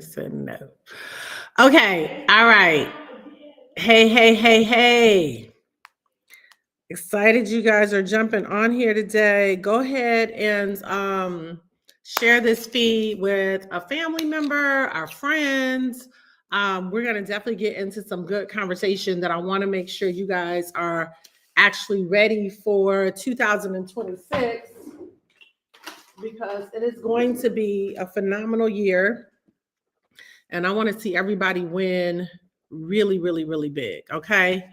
Said no. Okay. All right. Hey, hey, hey, hey. Excited you guys are jumping on here today. Go ahead and share this feed with a family member, our friends. We're going to definitely get into some good conversation that I want to make sure you guys are actually ready for 2026 because it is going to be a phenomenal year. And I want to see everybody win really, really, really big. Okay.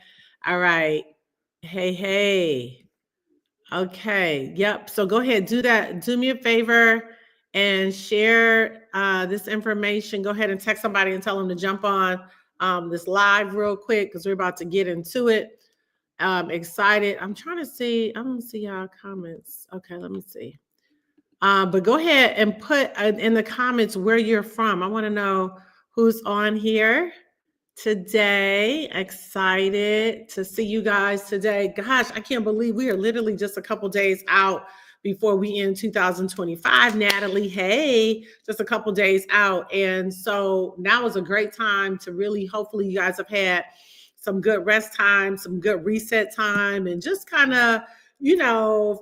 All right. Hey, hey. Okay. Yep. So go ahead, do that. Do me a favor and share this information. Go ahead and text somebody and tell them to jump on this live real quick because we're about to get into it. Excited. I'm trying to see. I don't see y'all comments. Okay. Let me see. But go ahead and put in the comments where you're from. I want to know who's on here today. Excited to see you guys today. Gosh, I can't believe we are literally just a couple days out before we end 2025. Natalie, hey, just a couple days out. And so now is a great time to really, hopefully you guys have had some good rest time, some good reset time, and just kind of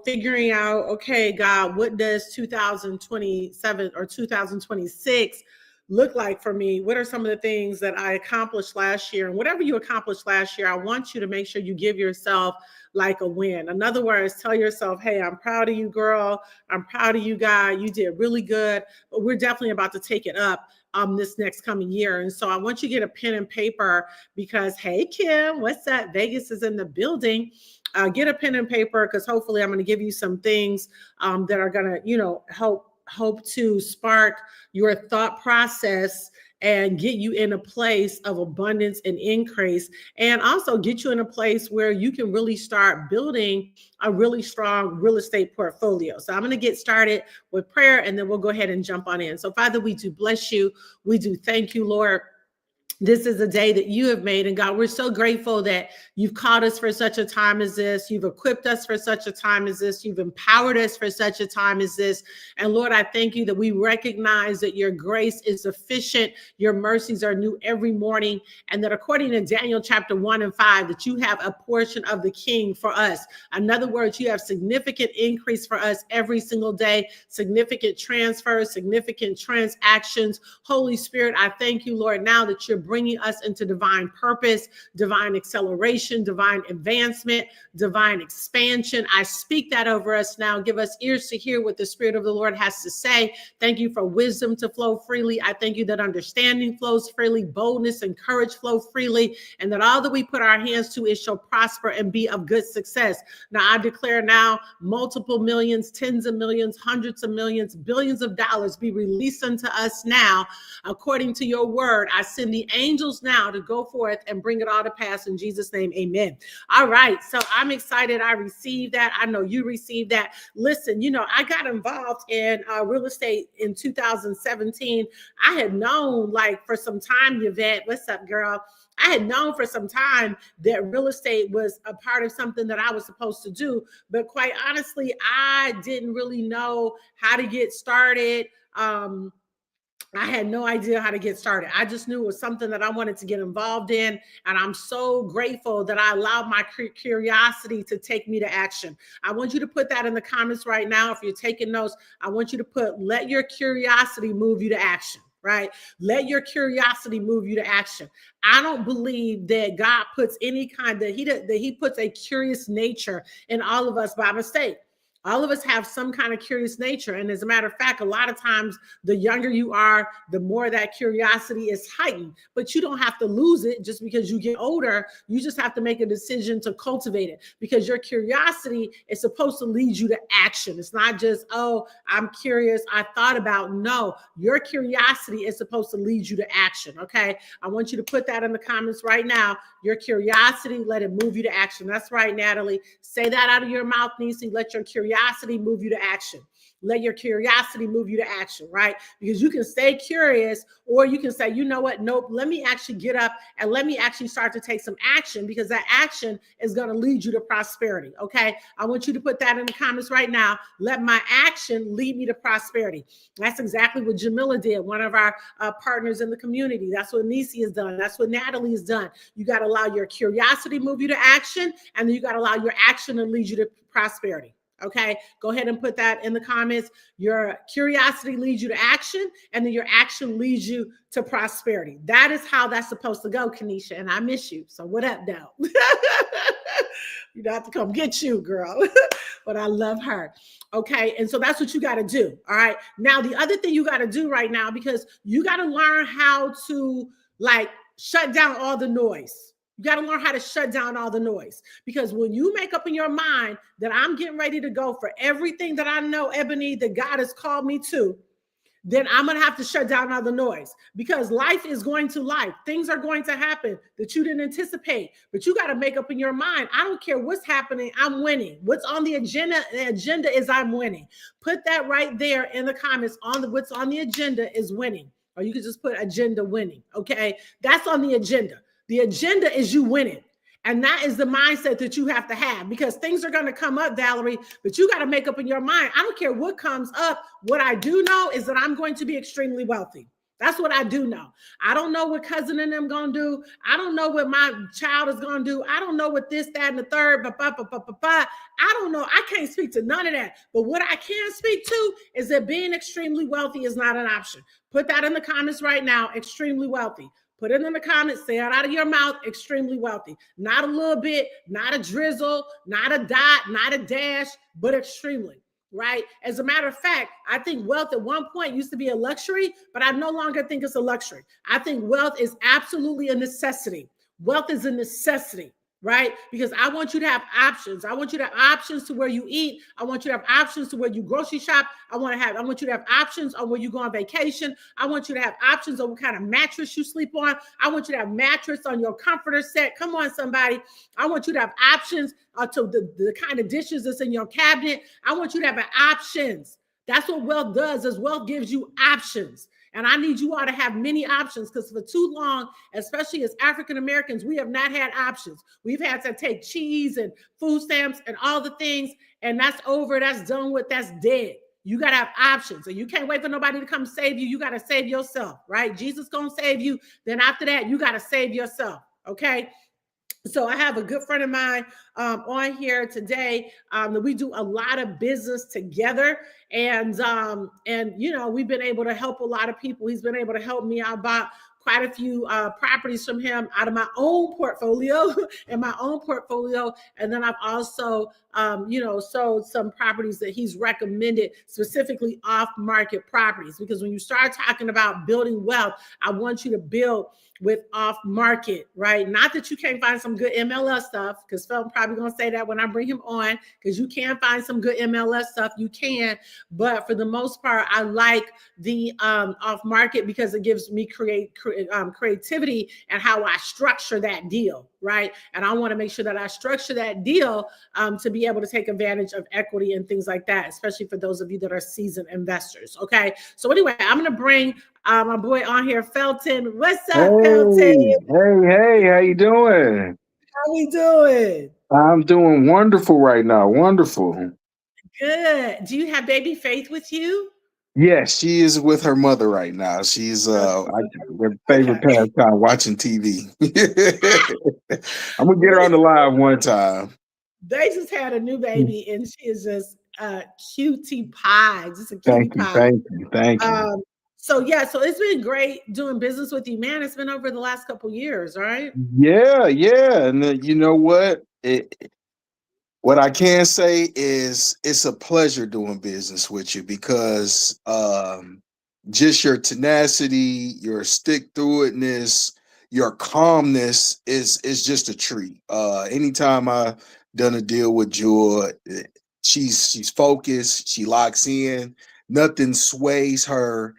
figuring out, okay, God, what does 2027 or 2026 look like for me? What are some of the things that I accomplished last year? And whatever you accomplished last year, I want you to make sure you give yourself like a win. In other words, tell yourself, hey, I'm proud of you, girl. I'm proud of you, guy. You did really good, but we're definitely about to take it up this next coming year. And so I want you to get a pen and paper because, hey, Kim, what's that? Vegas is in the building. Get a pen and paper because hopefully I'm going to give you some things that are going to, hope to spark your thought process and get you in a place of abundance and increase, and also get you in a place where you can really start building a really strong real estate portfolio. So I'm going to get started with prayer and then we'll go ahead and jump on in. So Father, we do bless you. We do thank you, Lord. This is a day that you have made. And God, we're so grateful that you've called us for such a time as this. You've equipped us for such a time as this. You've empowered us for such a time as this. And Lord, I thank you that we recognize that your grace is sufficient. Your mercies are new every morning. And that according to Daniel chapter 1 and 5, that you have a portion of the king for us. In other words, you have significant increase for us every single day, significant transfers, significant transactions. Holy Spirit, I thank you, Lord, now that you're bringing us into divine purpose, divine acceleration, divine advancement, divine expansion. I speak that over us now. Give us ears to hear what the Spirit of the Lord has to say. Thank you for wisdom to flow freely. I thank you that understanding flows freely, boldness and courage flow freely, and that all that we put our hands to, it shall prosper and be of good success. Now I declare now multiple millions, tens of millions, hundreds of millions, billions of dollars be released unto us now. According to your word, I send the angels now to go forth and bring it all to pass in Jesus' name. Amen. All right. So I'm excited. I received that. I know you received that. Listen, I got involved in real estate in 2017. I had known for some time, Yvette, what's up, girl? I had known for some time that real estate was a part of something that I was supposed to do. But quite honestly, I didn't really know how to get started. I had no idea how to get started. I just knew it was something that I wanted to get involved in. And I'm so grateful that I allowed my curiosity to take me to action. I want you to put that in the comments right now. If you're taking notes, I want you to put, let your curiosity move you to action. Right? Let your curiosity move you to action. I don't believe that God puts any kind of, that he puts a curious nature in all of us by mistake. All of us have some kind of curious nature. And as a matter of fact, a lot of times, the younger you are, the more that curiosity is heightened. But you don't have to lose it just because you get older. You just have to make a decision to cultivate it, because your curiosity is supposed to lead you to action. It's not just, oh, I'm curious, I thought about. No, your curiosity is supposed to lead you to action. Okay. I want you to put that in the comments right now. Your curiosity, let it move you to action. That's right, Natalie. Say that out of your mouth, Nisi. Let your curiosity move you to action. let your curiosity move you to action, right? Because you can stay curious, or you can say, you know what, nope, let me actually get up and let me actually start to take some action, because that action is going to lead you to prosperity. Okay, I want you to put that in the comments right now. Let my action lead me to prosperity. That's exactly what Jamila did, one of our partners in the community. That's what Nisi has done. That's what Natalie has done. You got to allow your curiosity to move you to action, and then you got to allow your action to lead you to prosperity. Okay, go ahead and put that in the comments. Your curiosity leads you to action, and then your action leads you to prosperity. That is how that's supposed to go, Kanisha, and I miss you. So what up, though? You don't have to come get you, girl. But I love her. Okay, and so that's what you got to do. All right, now the other thing you got to do right now, because you got to learn how to like shut down all the noise. You got to learn how to shut down all the noise, because when you make up in your mind that I'm getting ready to go for everything that I know, Ebony, that God has called me to, then I'm going to have to shut down all the noise, because life is going to life. Things are going to happen that you didn't anticipate, but you got to make up in your mind. I don't care what's happening. I'm winning. What's on the agenda? The agenda is I'm winning. Put that right there in the comments. What's on the agenda is winning, or you can just put agenda winning. Okay. That's on the agenda. The agenda is you winning. And that is the mindset that you have to have, because things are going to come up, Valerie, but you got to make up in your mind. I don't care what comes up. What I do know is that I'm going to be extremely wealthy. That's what I do know. I don't know what cousin and them going to do. I don't know what my child is going to do. I don't know what this, that, and the third. I don't know. I can't speak to none of that. But what I can speak to is that being extremely wealthy is not an option. Put that in the comments right now. Extremely wealthy. Put it in the comments, say it out of your mouth, extremely wealthy. Not a little bit, not a drizzle, not a dot, not a dash, but extremely, right? As a matter of fact, I think wealth at one point used to be a luxury, but I no longer think it's a luxury. I think wealth is absolutely a necessity. Wealth is a necessity, right? Because I want you to have options. I want you to have options to where you eat. I want you to have options to where you grocery shop. I want you to have options on where you go on vacation. I want you to have options on what kind of mattress you sleep on. I want you to have mattress on your comforter set. Come on, somebody. I want you to have options to the kind of dishes that's in your cabinet. I want you to have options. That's what wealth does, is wealth gives you options. And I need you all to have many options, because for too long, especially as African Americans, we have not had options. We've had to take cheese and food stamps and all the things, and that's over, that's done with, that's dead. You got to have options, and you can't wait for nobody to come save you. You got to save yourself, right? Jesus going to save you. Then after that, you got to save yourself, okay? So I have a good friend of mine on here today that we do a lot of business together. And you know, we've been able to help a lot of people. He's been able to help me. I bought quite a few properties from him out of my own portfolio and then I've also, you know, sold some properties that he's recommended, specifically off-market properties. Because when you start talking about building wealth, I want you to build with off market, right? Not that you can't find some good MLS stuff, because Phil probably gonna say that when I bring him on, because you can find some good MLS stuff, you can. But for the most part, I like the off market, because it gives me creativity and how I structure that deal, right? And I want to make sure that I structure that deal to be able to take advantage of equity and things like that, especially for those of you that are seasoned investors. Okay. So anyway, I'm going to bring my boy on here, Felton. What's up, Felton? Hey, how you doing? How we doing? I'm doing wonderful right now. Wonderful. Good. Do you have baby Faith with you? Yes, she is with her mother right now. She's their favorite pastime, watching TV. I'm gonna get her on the live one time. They just had a new baby, and she is just cutie pie. Just a cutie pie. Thank you. So yeah, so it's been great doing business with you, man. It's been over the last couple of years, right? Yeah, and then, you know what? What I can say is it's a pleasure doing business with you, because just your tenacity, your stick through itness, your calmness is just a treat. Anytime I done a deal with Jewel, she's focused, she locks in, nothing sways her.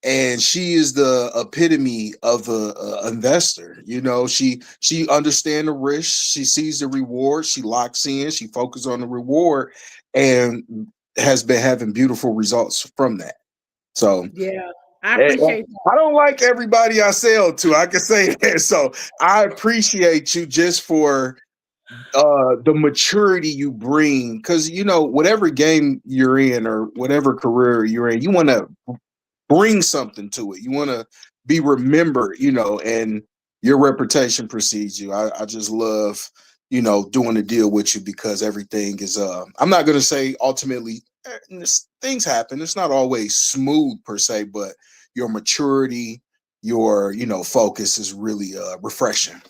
And she is the epitome of a investor. You know, she understands the risk, she sees the reward, she locks in, she focuses on the reward, and has been having beautiful results from that. So Yeah, I appreciate that. I don't like everybody I sell to. I can say that. So I appreciate you just for the maturity you bring, because whatever game you're in or whatever career you're in, you want to bring something to it. You want to be remembered, and your reputation precedes you. I just love, doing a deal with you, because everything is, I'm not going to say ultimately things happen. It's not always smooth per se, but your maturity, your, focus is really refreshing.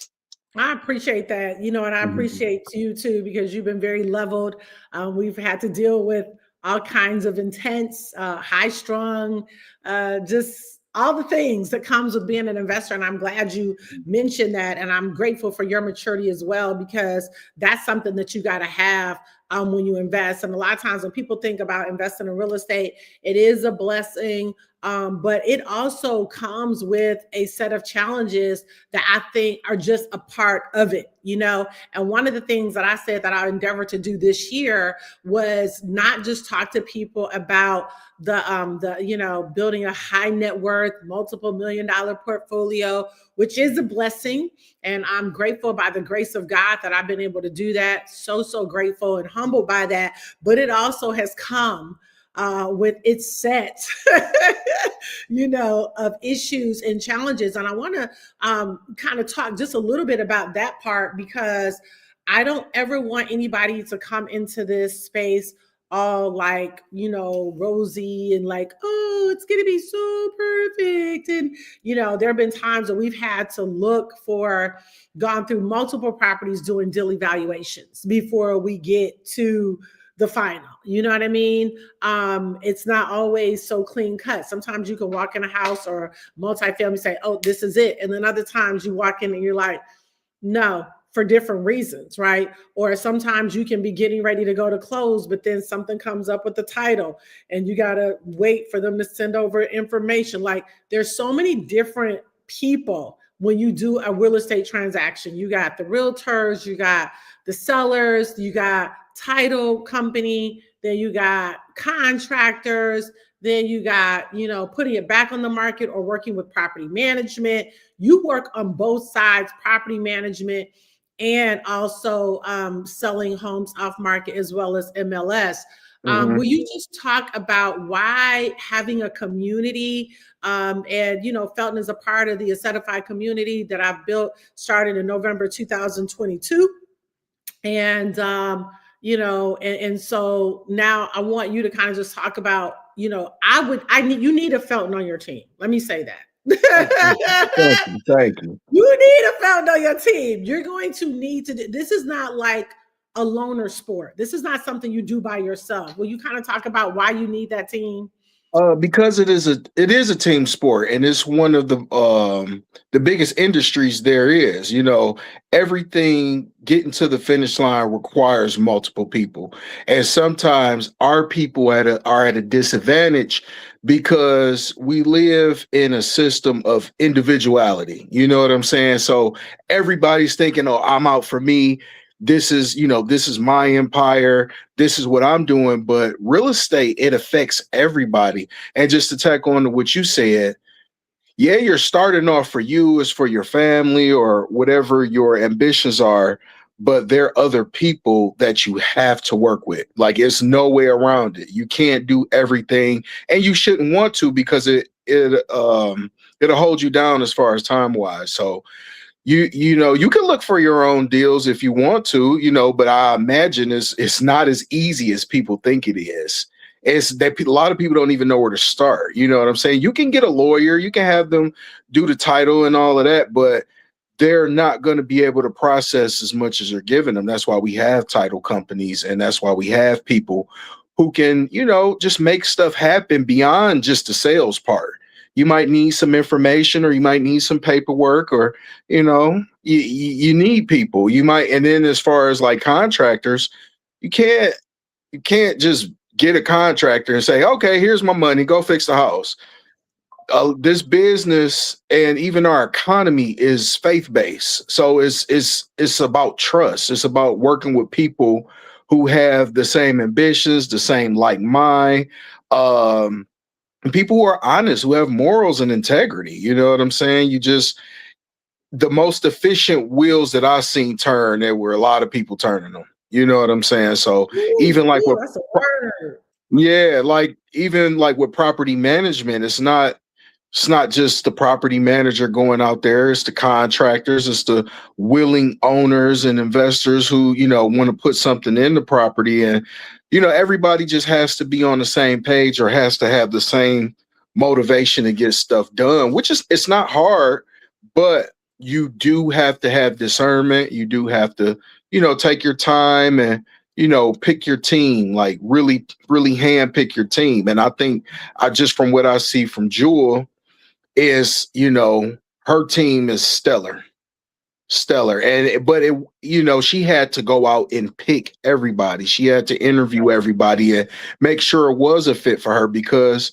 I appreciate that, and I appreciate you too, because you've been very leveled. We've had to deal with all kinds of intense, high strung, just all the things that comes with being an investor. And I'm glad you mentioned that. And I'm grateful for your maturity as well, because that's something that you got to have when you invest. And a lot of times when people think about investing in real estate, it is a blessing. But it also comes with a set of challenges that I think are just a part of it, And one of the things that I said that I endeavored to do this year was not just talk to people about the building a high net worth, multiple $1 million portfolio, which is a blessing. And I'm grateful by the grace of God that I've been able to do that. So grateful and humbled by that. But it also has come with its set, of issues and challenges. And I want to kind of talk just a little bit about that part, because I don't ever want anybody to come into this space all like, rosy and like, oh, it's going to be so perfect. And, there have been times that we've had to gone through multiple properties doing deal evaluations before we get to the final. You know what I mean? It's not always so clean cut. Sometimes you can walk in a house or multifamily, say, oh, this is it. And then other times you walk in and you're like, no, for different reasons, right? Or sometimes you can be getting ready to go to close, but then something comes up with the title and you got to wait for them to send over information. Like, there's so many different people when you do a real estate transaction. You got the realtors, you got the sellers, you got title company, then you got contractors, then you got, putting it back on the market or working with property management. You work on both sides, property management and also selling homes off market as well as MLS. Will you just talk about why having a community and, Felton is a part of the Acetified community that I've built, started in November 2022. And, and so now I want you to kind of just talk about, you need a Felton on your team. Let me say that. Thank you. You need a Felton on your team. You're going to need to this is not like a loner sport. This is not something you do by yourself. Will you kind of talk about why you need that team? Because it is a team sport, and it's one of the biggest industries there is. Everything getting to the finish line requires multiple people, and sometimes our people are at a disadvantage because we live in a system of individuality. You know what I'm saying? So everybody's thinking, "Oh, I'm out for me. This is my empire. This is what I'm doing." But real estate, it affects everybody. And just to tack on to what you said, yeah, you're starting off for you, it's for your family or whatever your ambitions are, but there are other people that you have to work with. Like, it's no way around it. You can't do everything, and you shouldn't want to, because it'll hold you down as far as time wise. So you can look for your own deals if you want to, but I imagine it's not as easy as people think it is. It's that a lot of people don't even know where to start. You know what I'm saying? You can get a lawyer, you can have them do the title and all of that, but they're not going to be able to process as much as you're giving them. That's why we have title companies, and that's why we have people who can, just make stuff happen beyond just the sales part. You might need some information, or you might need some paperwork, or, you need people. You might, and then as far as like contractors, you can't just get a contractor and say, okay, here's my money, go fix the house. This business and even our economy is faith-based. So it's about trust. It's about working with people who have the same ambitions, the same like mind, and people who are honest, who have morals and integrity. You know what I'm saying? You just the most efficient wheels that I've seen turn, there were a lot of people turning them. You know what I'm saying? So Ooh, even like ooh, with that's a word. yeah, like even like with property management, it's not just the property manager going out there, it's the contractors, it's the willing owners and investors who, want to put something in the property. And, everybody just has to be on the same page or has to have the same motivation to get stuff done, which is, it's not hard, but you do have to have discernment. You do have to, take your time and, pick your team, like really, really hand pick your team. And I think I just from what I see from Jewel, is her team is stellar, and but it she had to go out and pick everybody. She had to interview everybody and make sure it was a fit for her, because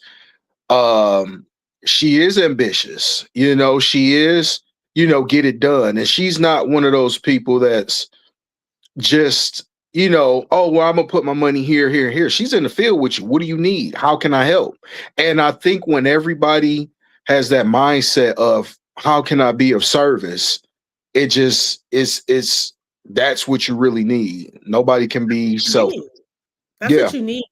um she is ambitious. She is, get it done, and she's not one of those people that's just, oh, well, I'm gonna put my money here, here, here. She's in the field with you. What do you need? How can I help? And I think when everybody has that mindset of how can I be of service, it just it's that's what you really need. Nobody can be You self. need. That's Yeah. what you need.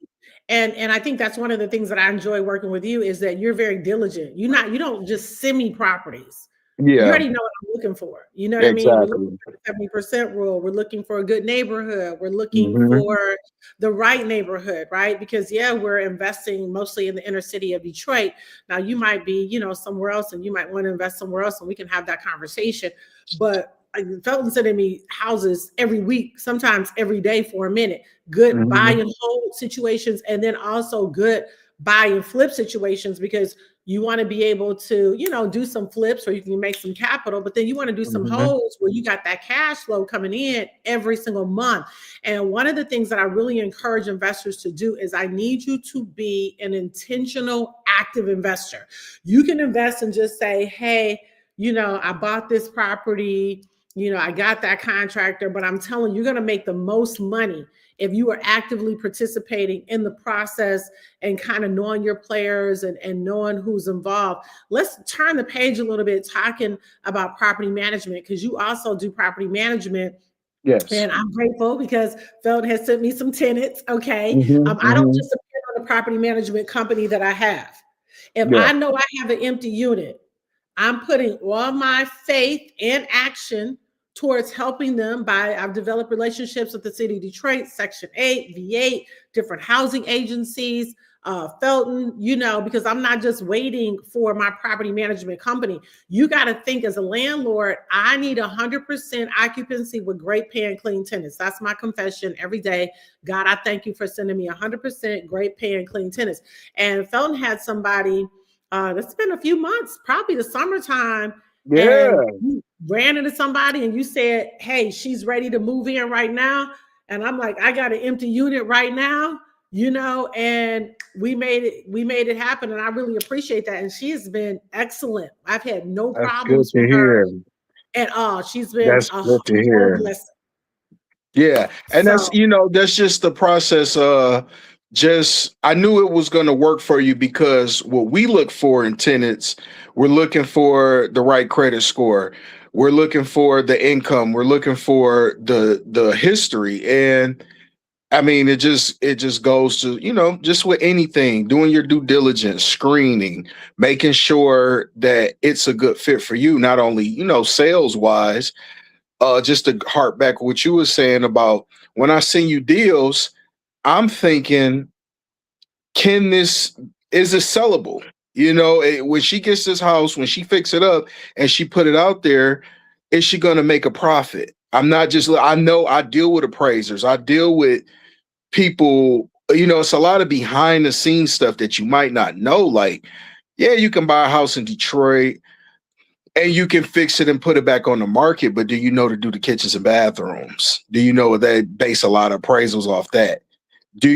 And I think that's one of the things that I enjoy working with you is that you're very diligent. You don't just send me properties. You Yeah. already know what I'm looking for. You know what I mean? We're looking Exactly. for the 70% rule. We're looking for a good neighborhood. We're looking Hmm. for the right neighborhood, right? Because yeah, we're investing mostly in the inner city of Detroit. Now you might be, somewhere else and you might want to invest somewhere else and we can have that conversation. But Felton sending me houses every week, sometimes every day for a minute. Good buy Hmm. and hold situations, and then also good buy and flip situations, because you want to be able to, do some flips or you can make some capital, but then you want to do some Hmm. holds where you got that cash flow coming in every single month. And one of the things that I really encourage investors to do is I need you to be an intentional, active investor. You can invest and just say, hey, I bought this property, I got that contractor, but I'm telling you, you're going to make the most money if you are actively participating in the process and kind of knowing your players and knowing who's involved. Let's turn the page a little bit talking about property management, because you also do property management. Yes. And I'm grateful because Felton has sent me some tenants. Okay. Hmm. I don't Hmm. just depend on the property management company that I have. If Yeah. I know I have an empty unit, I'm putting all my faith and action towards helping them. I've developed relationships with the city of Detroit, Section 8, V8, different housing agencies, Felton, because I'm not just waiting for my property management company. You got to think as a landlord, I need 100% occupancy with great paying clean tenants. That's my confession every day. God, I thank you for sending me 100% great paying clean tenants. And Felton had somebody, it's been a few months, probably the summertime, and Yeah. you ran into somebody and you said, hey, she's ready to move in right now. And I'm like, I got an empty unit right now, and we made it happen. And I really appreciate that. And she has been excellent. I've had no That's good problems to with her hear. at all. She's been That's a good to whole hear. blessing. Yeah, and that's So that's just the process. Just I knew it was going to work for you, because what we look for in tenants, we're looking for the right credit score, we're looking for the income, we're looking for the history, and I mean it just goes to just with anything, doing your due diligence, screening, making sure that it's a good fit for you, not only sales wise. Just to harp back what you were saying about when I send you deals, I'm thinking, can this is it sellable? When she gets this house, when she fix it up and she put it out there, is she going to make a profit? I'm not just, I know I deal with appraisers, I deal with people, it's a lot of behind the scenes stuff that you might not know. Like, yeah, you can buy a house in Detroit and you can fix it and put it back on the market, but do you know to do the kitchens and bathrooms? Do you know they base a lot of appraisals off that? Do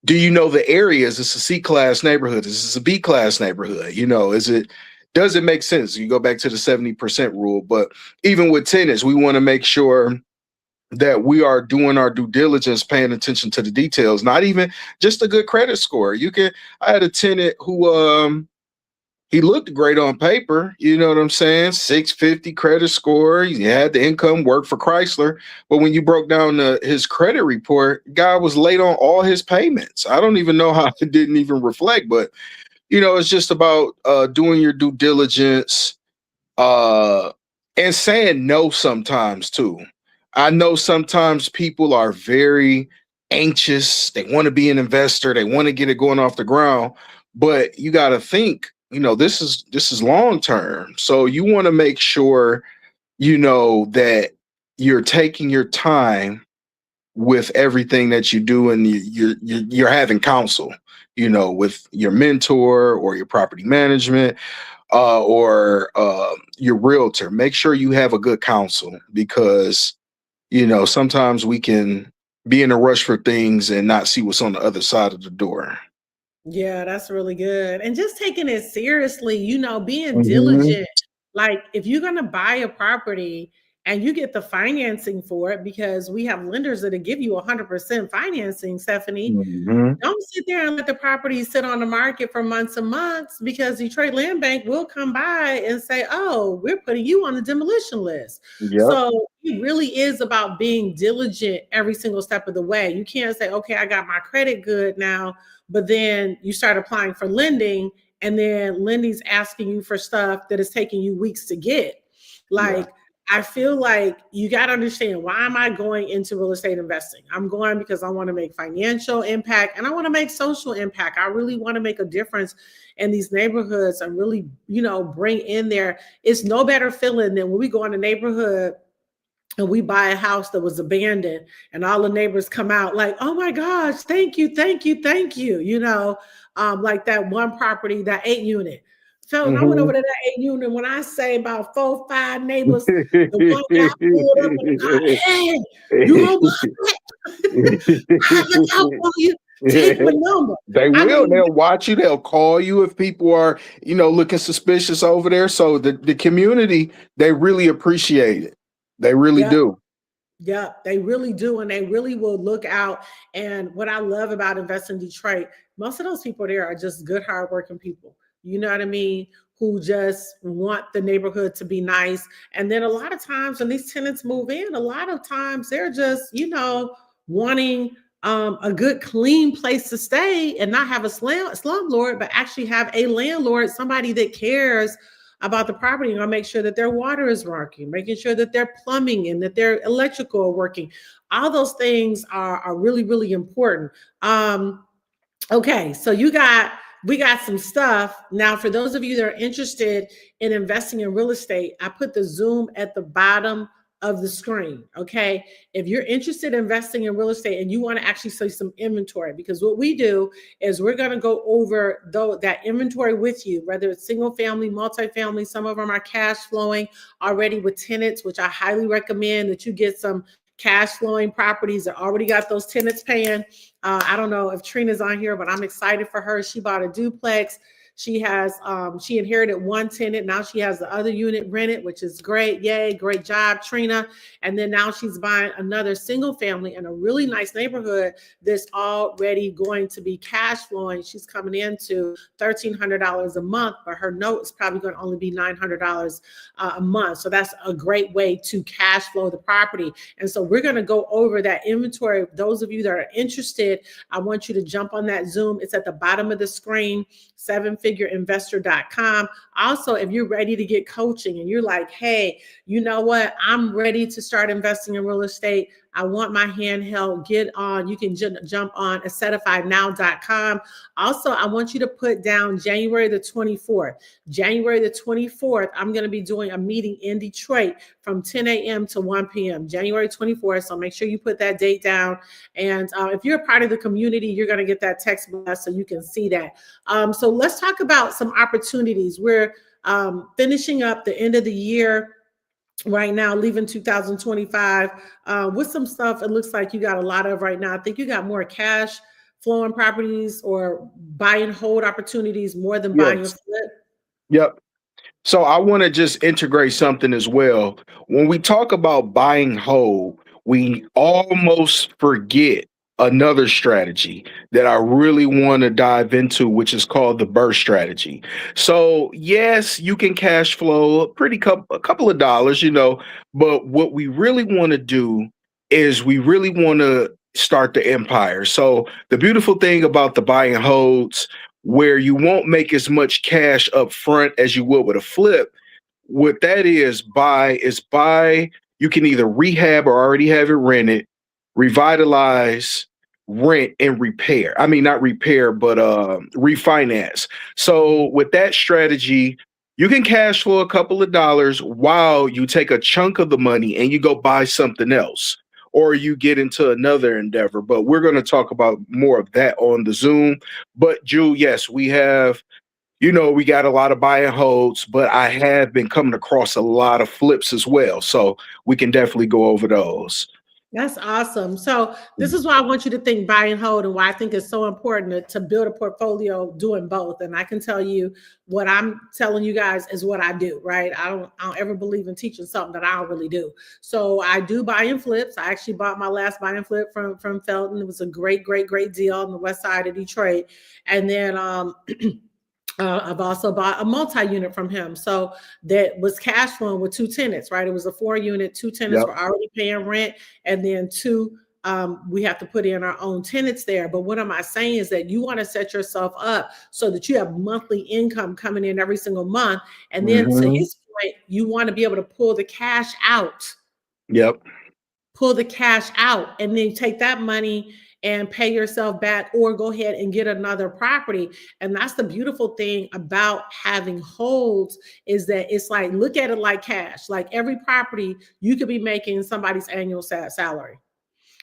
do you know the areas? Is a C class neighborhood? Is this a B class neighborhood? Does it make sense? You go back to the 70% rule, but even with tenants, we want to make sure that we are doing our due diligence, paying attention to the details, not even just a good credit score. I had a tenant who, he looked great on paper, you know what I'm saying? 650 credit score. He had the income, worked for Chrysler. But when you broke down his credit report, guy was late on all his payments. I don't even know how it didn't even reflect, but it's just about doing your due diligence, and saying no sometimes too. I know sometimes people are very anxious. They want to be an investor. They want to get it going off the ground, but you got to think, this is long term. So you want to make sure that you're taking your time with everything that you do, and you're having counsel, with your mentor or your property management, or your realtor. Make sure you have a good counsel, because sometimes we can be in a rush for things and not see what's on the other side of the door. Yeah, that's really good. And just taking it seriously, being Mhm. diligent. Like if you're going to buy a property and you get the financing for it, because we have lenders that'll give you 100% financing, Stephanie. Mhm. Don't sit there and let the property sit on the market for months and months, because Detroit Land Bank will come by and say, oh, we're putting you on the demolition list. Yep. So it really is about being diligent every single step of the way. You can't say, okay, I got my credit good now, but then you start applying for lending, and then lending's asking you for stuff that is taking you weeks to get. Yeah. Like, I feel like you got to understand, why am I going into real estate investing? I'm going because I want to make financial impact and I want to make social impact. I really want to make a difference in these neighborhoods and really, bring in there. It's no better feeling than when we go in a neighborhood and we buy a house that was abandoned, and all the neighbors come out like, oh my gosh, thank you, thank you, thank you. Like that one property, that 8 unit. So and I went over Mhm. to that 8 unit. When I say about 4, 5 neighbors, the one guy pulled up in the car, hey, you gonna buy it? I look out for you. Take my number. They I will. mean, They'll watch you. They'll call you if people are, looking suspicious over there. So the community, they really appreciate it. They really yeah. do. Yeah, they really do. And they really will look out. And what I love about Invest in Detroit, most of those people there are just good, hardworking people. You know what I mean? Who just want the neighborhood to be nice. And then a lot of times when these tenants move in, a lot of times they're just, wanting a good, clean place to stay and not have a slumlord, but actually have a landlord, somebody that cares about the property and I'll make sure that their water is working, making sure that their plumbing and that their electrical are working. All those things are really, really important. Okay, so we got some stuff. Now, for those of you that are interested in investing in real estate, I put the Zoom at the bottom of the screen. Okay. If you're interested in investing in real estate and you want to actually see some inventory, because what we do is we're going to go over that inventory with you, whether it's single family, multifamily, some of them are cash flowing already with tenants, which I highly recommend that you get some cash flowing properties that already got those tenants paying. I don't know if Trina's on here, but I'm excited for her. She bought a duplex. She inherited one tenant. Now she has the other unit rented, which is great. Yay, great job, Trina. And then now she's buying another single family in a really nice neighborhood that's already going to be cash flowing. She's coming into $1,300 a month, but her note is probably going to only be $900 a month. So that's a great way to cash flow the property. And so we're going to go over that inventory. Those of you that are interested, I want you to jump on that Zoom. It's at the bottom of the screen, sevenfigureinvestor.com. Also, if you're ready to get coaching and you're like, hey, you know what? I'm ready to start investing in real estate. I want my hand held. Get on. You can jump on acetifiednow.com. Also, I want you to put down January the 24th. January the 24th, I'm going to be doing a meeting in Detroit from 10 a.m. to 1 p.m. January 24th. So make sure you put that date down. And if you're a part of the community, you're going to get that text blast so you can see that. So let's talk about some opportunities. We're finishing up the end of the year right now, leaving 2025 with some stuff it looks like you got a lot of right now. I think you got more cash flowing properties or buy and hold opportunities more than buying and Yes. flip. Yep. So I want to just integrate something as well. When we talk about buying whole, we almost forget another strategy that I really want to dive into, which is called the burst strategy. So, yes, you can cash flow a couple of dollars, but what we really want to do is we really want to start the empire. So, the beautiful thing about the buy and holds, where you won't make as much cash up front as you would with a flip, what that is buy. You can either rehab or already have it rented, revitalize, rent, and repair. I mean, not repair, but refinance. So with that strategy, you can cash flow a couple of dollars while you take a chunk of the money and you go buy something else, or you get into another endeavor. But we're going to talk about more of that on the Zoom. But Drew, yes, we got a lot of buy and holds, but I have been coming across a lot of flips as well. So we can definitely go over those. That's awesome. So this is why I want you to think buy and hold, and why I think it's so important to build a portfolio doing both. And I can tell you what I'm telling you guys is what I do, right? I don't ever believe in teaching something that I don't really do. So I do buy and flips. I actually bought my last buy and flip from Felton. It was a great, great, great deal on the west side of Detroit. And then I've also bought a multi-unit from him. So that was cash flowing with 2 tenants, right? It was a 4-unit, 2 tenants were already paying rent. And then 2, we have to put in our own tenants there. But what am I saying is that you want to set yourself up so that you have monthly income coming in every single month. And then to his point, you want to be able to pull the cash out. Pull the cash out and then take that money and pay yourself back, or go ahead and get another property. And that's the beautiful thing about having holds, is that it's like, look at it like cash. Like every property, you could be making somebody's annual salary.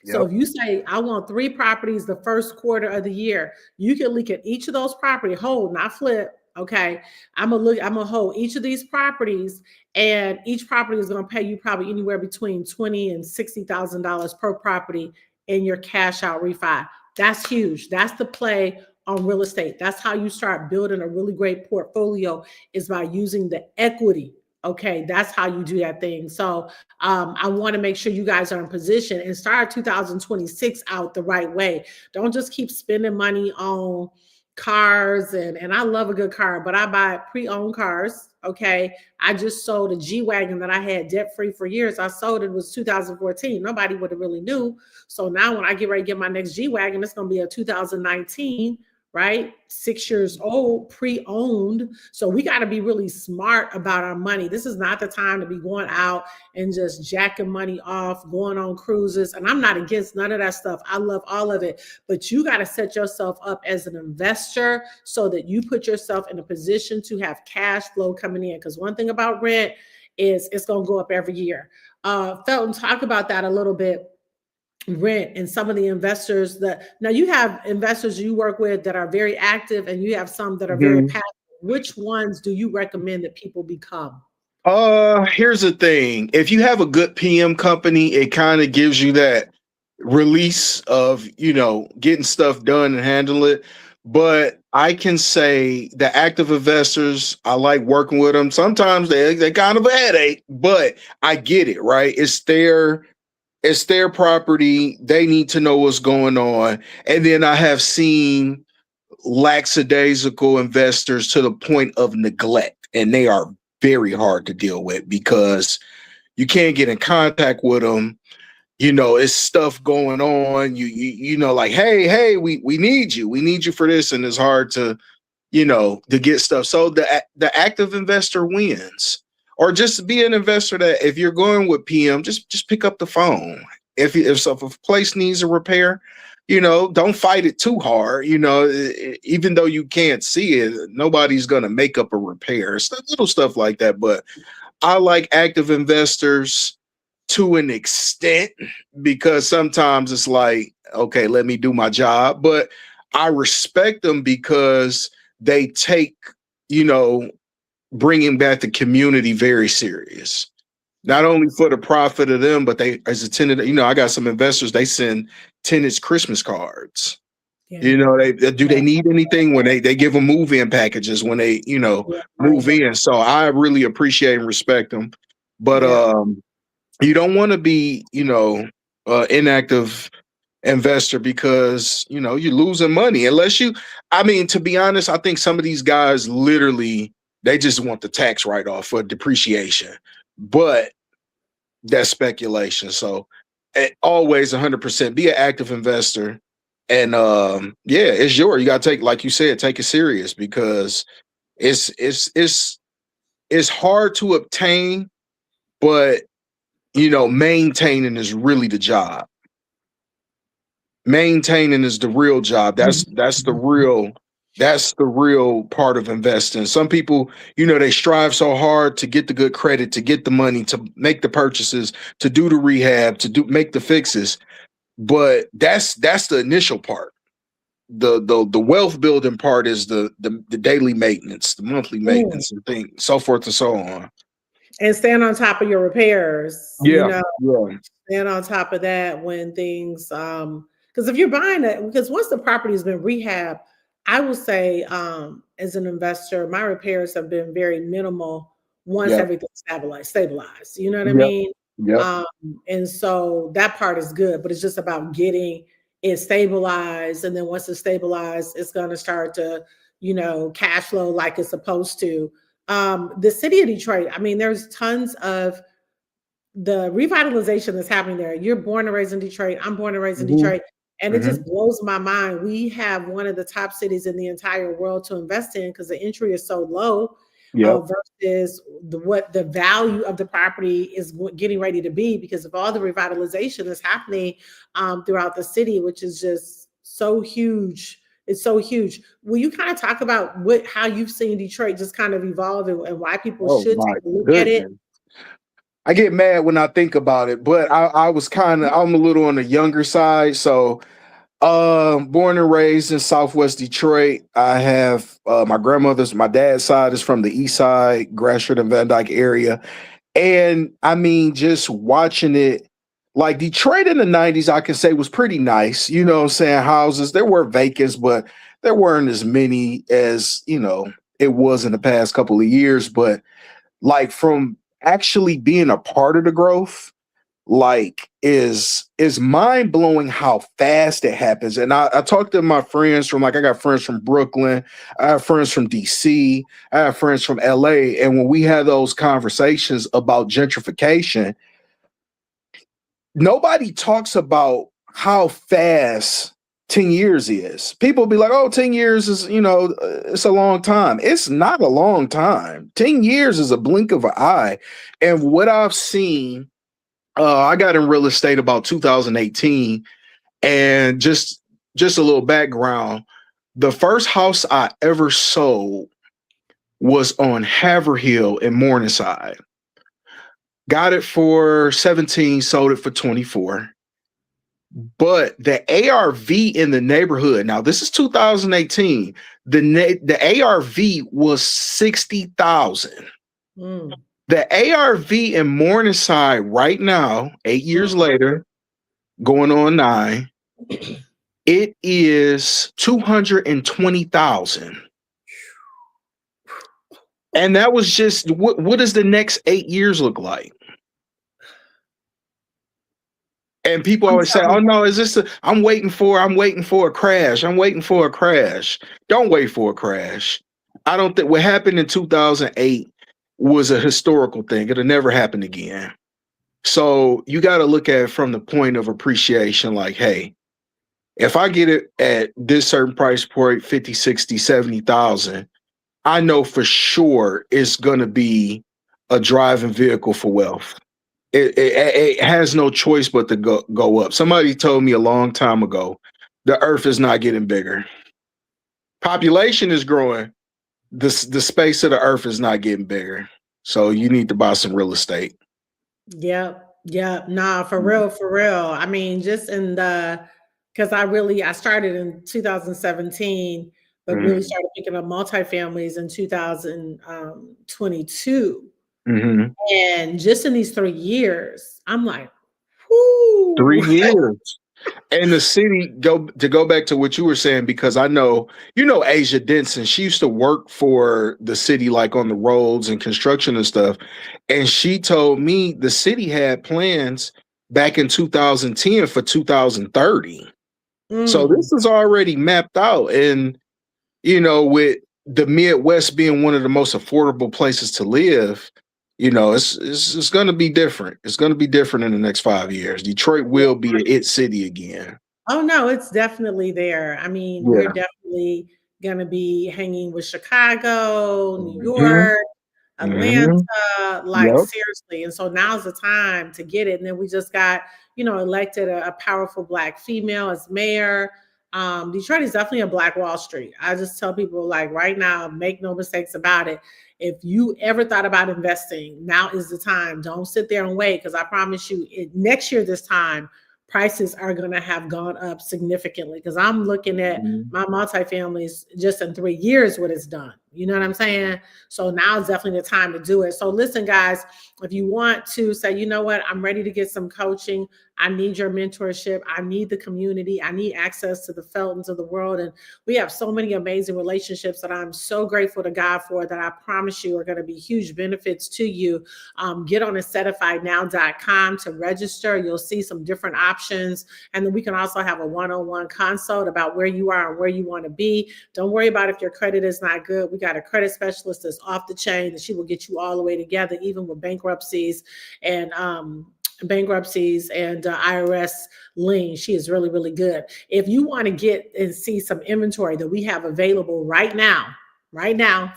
So if you say, I want 3 properties the first quarter of the year, you can look at each of those properties, hold, not flip. Okay, I'm gonna hold each of these properties, and each property is gonna pay you probably anywhere between $20,000 and $60,000 per property in your cash out refi. That's huge. That's the play on real estate. That's how you start building a really great portfolio, is by using the equity. Okay, that's how you do that thing. So I want to make sure you guys are in position and start 2026 out the right way. Don't just keep spending money on cars, and I love a good car, but I buy pre-owned cars. Okay, I just sold a G-Wagon that I had debt-free for years. I sold it was 2014. Nobody would have really knew. So now when I get ready to get my next G-Wagon, it's going to be a 2019, right? 6 years old, pre-owned. So we got to be really smart about our money. This is not the time to be going out and just jacking money off, going on cruises. And I'm not against none of that stuff. I love all of it. But you got to set yourself up as an investor so that you put yourself in a position to have cash flow coming in. Because one thing about rent is it's going to go up every year. Felton, talk about that a little bit. Rent and some of the investors now you have investors you work with that are very active, and you have some that are very passive. Which ones do you recommend that people become? Here's the thing. If you have a good PM company, it kind of gives you that release of, getting stuff done and handle it. But I can say the active investors, I like working with them. Sometimes they're kind of a headache, but I get it, right? It's their property. They need to know what's going on. And then I have seen lackadaisical investors to the point of neglect, and they are very hard to deal with because you can't get in contact with them. It's stuff going on. Like, hey, we need you. We need you for this. And it's hard to get stuff. So the active investor wins. Or just be an investor that if you're going with PM, just pick up the phone. If a place needs a repair, don't fight it too hard. Even though you can't see it, nobody's gonna make up a repair. Little stuff like that. But I like active investors to an extent, because sometimes it's like, okay, let me do my job. But I respect them because they take, bringing back the community very serious, not only for the profit of them, but they, as a tenant, I got some investors, they send tenants Christmas cards. They need anything when they give them move-in packages when they, move in. So I really appreciate and respect them. But you don't want to be, inactive investor because you're losing money unless I mean, to be honest, I think some of these guys literally they just want the tax write-off for depreciation, but that's speculation. So always 100% be an active investor. And yeah, it's you got to take, like you said, take it serious because it's hard to obtain, but maintaining is really the job. Maintaining is the real job. That's the real part of investing. Some people, they strive so hard to get the good credit, to get the money, to make the purchases, to do the rehab, to make the fixes. But that's the initial part. The wealth building part is the daily maintenance, the monthly maintenance, and things, so forth and so on. And stand on top of your repairs. Yeah. Stand on top of that when things because if you're buying it, because once the property has been rehabbed, I will say as an investor, my repairs have been very minimal once everything's stabilized. You know what I mean? Yeah. And so that part is good, but it's just about getting it stabilized. And then once it's stabilized, it's going to start to, cash flow like it's supposed to. The city of Detroit, I mean, there's tons of the revitalization that's happening there. You're born and raised in Detroit. I'm born and raised in Detroit. And it just blows my mind. We have one of the top cities in the entire world to invest in because the entry is so low versus what the value of the property is getting ready to be because of all the revitalization that's happening throughout the city, which is just so huge. It's so huge. Will you kind of talk about how you've seen Detroit just kind of evolve and why people should take a look at it? I get mad when I think about it, but I'm a little on the younger side. So born and raised in Southwest Detroit. I have my dad's side is from the East Side, Gratiot and Van Dyke area. And I mean, just watching it, like Detroit in the 90s, I can say was pretty nice. You know what I'm saying? Houses, there were vacants, but there weren't as many as, it was in the past couple of years. But like from actually being a part of the growth, like is mind-blowing how fast it happens. And I talk to my friends from, like, I got friends from Brooklyn, I have friends from DC, I have friends from LA, and when we have those conversations about gentrification, nobody talks about how fast 10 years is. People be like, oh, 10 years is, it's a long time. It's not a long time. 10 years is a blink of an eye. And what I've seen, I got in real estate about 2018, and just a little background. The first house I ever sold was on Haverhill in Morningside. Got it for 17, sold it for 24. But the ARV in the neighborhood, now this is 2018, the ARV was 60,000. The ARV in Morningside right now, 8 years later, going on 9, it is 220,000. And that was just, what does the next 8 years look like? And people always say, oh no, I'm waiting for a crash. I'm waiting for a crash. Don't wait for a crash. I don't think what happened in 2008 was a historical thing. It'll never happen again. So you got to look at it from the point of appreciation. Like, hey, if I get it at this certain price point, 50, 60, 70,000, I know for sure it's going to be a driving vehicle for wealth. It has no choice but to go up. Somebody told me a long time ago, the earth is not getting bigger. Population is growing. The space of the earth is not getting bigger. So you need to buy some real estate. Yep. Nah, for real. I mean, just because I started in 2017, but really started picking up multifamilies in 2022. And just in these 3 years, I'm like, whoo. 3 years. And the city, go back to what you were saying, because I know, Asia Denson, she used to work for the city, like on the roads and construction and stuff. And she told me the city had plans back in 2010 for 2030. So Mm. this is already mapped out. And, you know, with the Midwest being one of the most affordable places to live, you know, it's going to be different. It's going to be different in the next 5 years. Detroit will be an it city again. Oh no, it's definitely there. I mean, we're Yeah. definitely gonna be hanging with Chicago, New Mhm. York, Mhm. Atlanta, like Yep. seriously. And so now's the time to get it. And then we just got, elected a powerful Black female as mayor. Detroit is definitely a Black Wall Street. I just tell people, like, right now, make no mistakes about it. If you ever thought about investing, now is the time. Don't sit there and wait, because I promise you, next year this time, prices are going to have gone up significantly, because I'm looking at Mhm. my multifamilies just in 3 years what it's done. You know what I'm saying? So now is definitely the time to do it. So listen, guys, if you want to say, you know what, I'm ready to get some coaching, I need your mentorship, I need the community, I need access to the Feltons of the world. And we have so many amazing relationships that I'm so grateful to God for, that I promise you are going to be huge benefits to you. Get on acetifiednow.com to register. You'll see some different options. And then we can also have a one-on-one consult about where you are and where you want to be. Don't worry about if your credit is not good. We got a credit specialist that's off the chain, that she will get you all the way together, even with bankruptcies and IRS lien. She is really, really good. If you want to get and see some inventory that we have available right now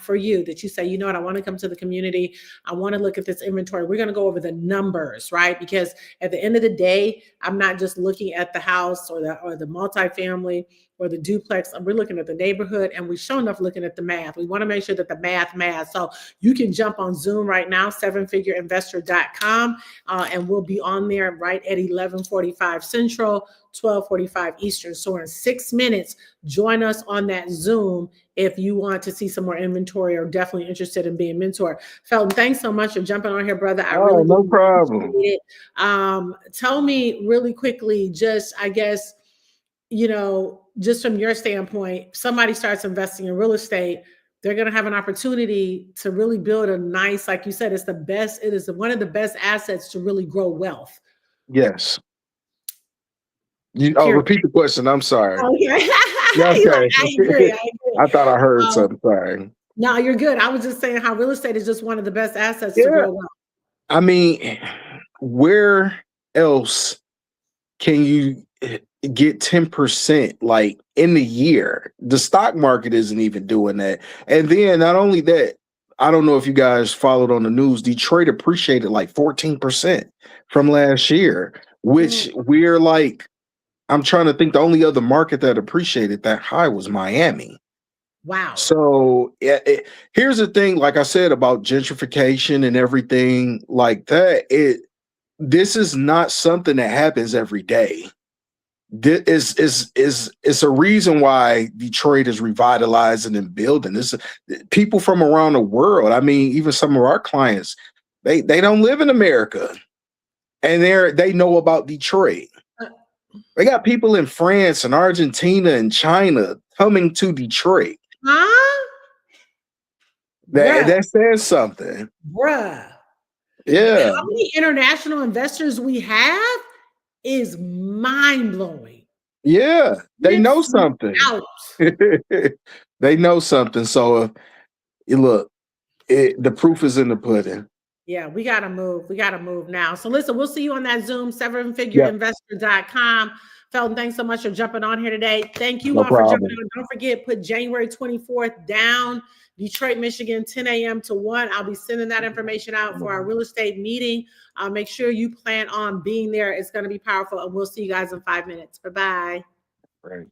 for you, that you say, you know what, I want to come to the community, I want to look at this inventory. We're going to go over the numbers, right? Because at the end of the day, I'm not just looking at the house or the multifamily or the duplex. We're looking at the neighborhood, and we're sure enough looking at the math. We want to make sure that the math. So you can jump on Zoom right now, sevenfigureinvestor.com, and we'll be on there right at 11:45 Central, 12:45 Eastern. So in 6 minutes, join us on that Zoom if you want to see some more inventory or definitely interested in being mentored. Felton, thanks so much for jumping on here, brother. I really No do problem. appreciate it. Tell me really quickly, just, I guess, just from your standpoint, somebody starts investing in real estate, they're going to have an opportunity to really build a nice, like you said, it is one of the best assets to really grow wealth. Yes. Period. Repeat the question. I'm sorry. Okay. Okay. I agree. I thought I heard something. Sorry. No, you're good. I was just saying how real estate is just one of the best assets to Yeah. grow wealth. I mean, where else can you get 10% like in the year? The stock market isn't even doing that. And then not only that, I don't know if you guys followed on the news, Detroit appreciated like 14% from last year, which we're like, I'm trying to think, the only other market that appreciated that high was Miami. Wow. So here's the thing, like I said, about gentrification and everything like that, this is not something that happens every day. This is a reason why Detroit is revitalizing and building. This people from around the world. I mean, even some of our clients, they don't live in America, and they know about Detroit. They got people in France and Argentina and China coming to Detroit. Huh? That says something. Bruh. Yeah. How many international investors we have is mind-blowing. Yeah. They know something. They know something. So look, the proof is in the pudding. Yeah, we got to move. We got to move now. So listen, we'll see you on that Zoom, sevenfigureinvestor.com. Felton, thanks so much for jumping on here today. Thank you all for jumping on. Don't forget, put January 24th down, Detroit, Michigan, 10 a.m. to 1. I'll be sending that information out for our real estate meeting. Make sure you plan on being there. It's going to be powerful. And we'll see you guys in 5 minutes. Bye-bye. Right.